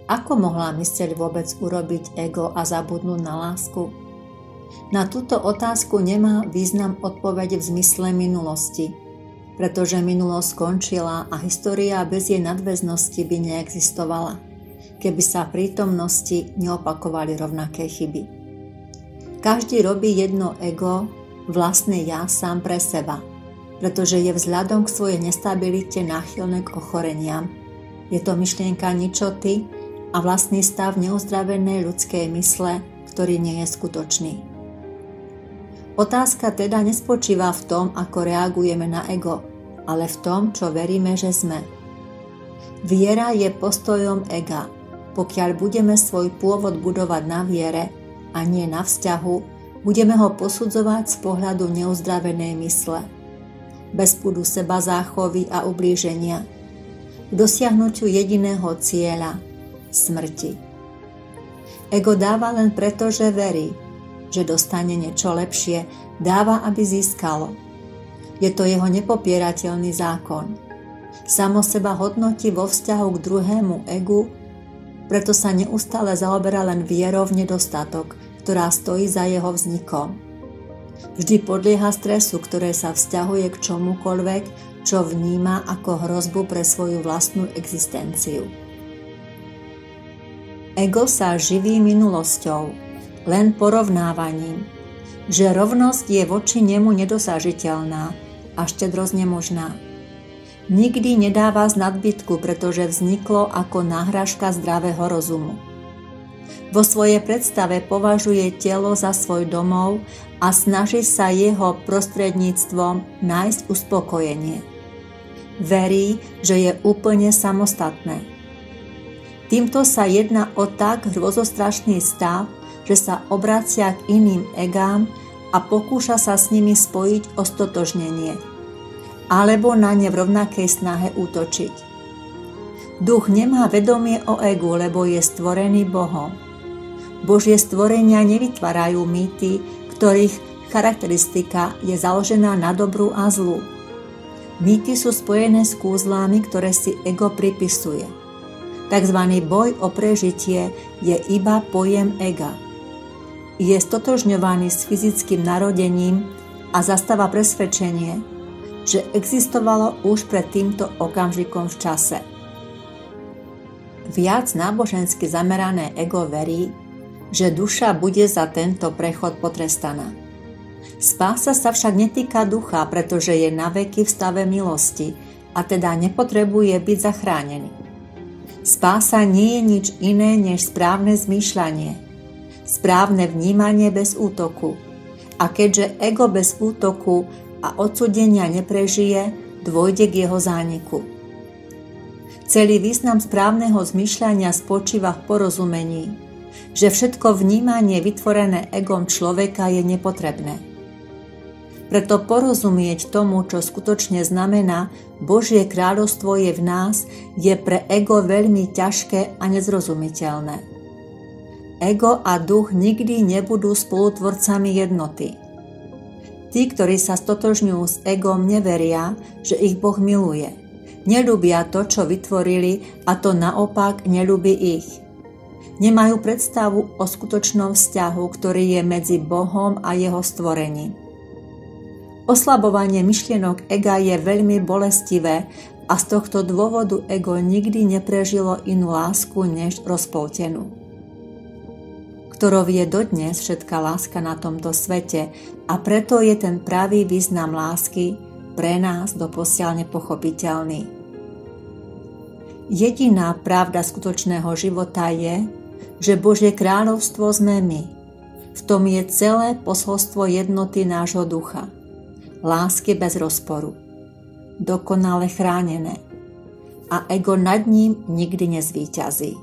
Ako mohla myseľ vôbec urobiť ego a zabudnúť na lásku? Na túto otázku nemá význam odpoveď v zmysle minulosti, pretože minulosť skončila a história bez jej nadväznosti by neexistovala, keby sa v prítomnosti neopakovali rovnaké chyby. Každý robí jedno ego, vlastné ja sám pre seba, pretože je vzhľadom k svojej nestabilite náchylné k ochoreniam. Je to myšlienka ničoty a vlastný stav neuzdravenej ľudskej mysle, ktorý nie je skutočný. Otázka teda nespočíva v tom, ako reagujeme na ego, ale v tom, čo veríme, že sme. Viera je postojom ega. Pokiaľ budeme svoj pôvod budovať na viere a nie na vzťahu, budeme ho posudzovať z pohľadu neuzdravenej mysle, bez púdu seba záchovy a ublíženia, k dosiahnutiu jediného cieľa, smrti. Ego dáva len preto, že verí, že dostane niečo lepšie, dáva, aby získalo. Je to jeho nepopierateľný zákon. Samo seba hodnotí vo vzťahu k druhému egu, preto sa neustále zaoberá len vierou v nedostatok, ktorá stojí za jeho vznikom. Vždy podlieha stresu, ktoré sa vzťahuje k čomukoľvek, čo vníma ako hrozbu pre svoju vlastnú existenciu. Ego sa živí minulosťou, len porovnávaním, že rovnosť je voči nemu nedosažiteľná a štedrosť nemožná. Nikdy nedáva z nadbytku, pretože vzniklo ako náhražka zdravého rozumu. Vo svojej predstave považuje telo za svoj domov a snaží sa jeho prostredníctvom nájsť uspokojenie. Verí, že je úplne samostatné. Týmto sa jedná o tak hrozostrašný stav, že sa obracia k iným egám a pokúša sa s nimi spojiť o stotožnenie, alebo na ne v rovnakej snahe útočiť. Duch nemá vedomie o egu, lebo je stvorený Bohom. Božie stvorenia nevytvárajú mýty, ktorých charakteristika je založená na dobru a zlu. Mýty sú spojené s kúzlami, ktoré si ego pripisuje. Takzvaný boj o prežitie je iba pojem ega. Je stotožňovaný s fyzickým narodením a zastáva presvedčenie, že existovalo už pred týmto okamžikom v čase. Viac nábožensky zamerané ego verí, že duša bude za tento prechod potrestaná. Spása sa však netýka ducha, pretože je naveky v stave milosti a teda nepotrebuje byť zachránený. Spása nie je nič iné než správne zmýšľanie, správne vnímanie bez útoku. A keďže ego bez útoku a odsúdenia neprežije, dôjde k jeho zániku. Celý význam správneho zmýšľania spočíva v porozumení, že všetko vnímanie vytvorené egom človeka je nepotrebné. Preto porozumieť tomu, čo skutočne znamená Božie kráľovstvo je v nás, je pre ego veľmi ťažké a nezrozumiteľné. Ego a duch nikdy nebudú spolutvorcami jednoty. Tí, ktorí sa stotožňujú s egom, neveria, že ich Boh miluje. Neľúbia to, čo vytvorili, a to naopak neľúbi ich. Nemajú predstavu o skutočnom vzťahu, ktorý je medzi Bohom a jeho stvorením. Oslabovanie myšlienok ega je veľmi bolestivé a z tohto dôvodu ego nikdy neprežilo inú lásku než rozpoltenú. Ktorou je dodnes všetká láska na tomto svete a preto je ten pravý význam lásky pre nás doposiaľ nepochopiteľný. Jediná pravda skutočného života je, že Božie kráľovstvo sme my. V tom je celé posolstvo jednoty nášho ducha. Lásky bez rozporu, dokonale chránené a ego nad ním nikdy nezvíťazí.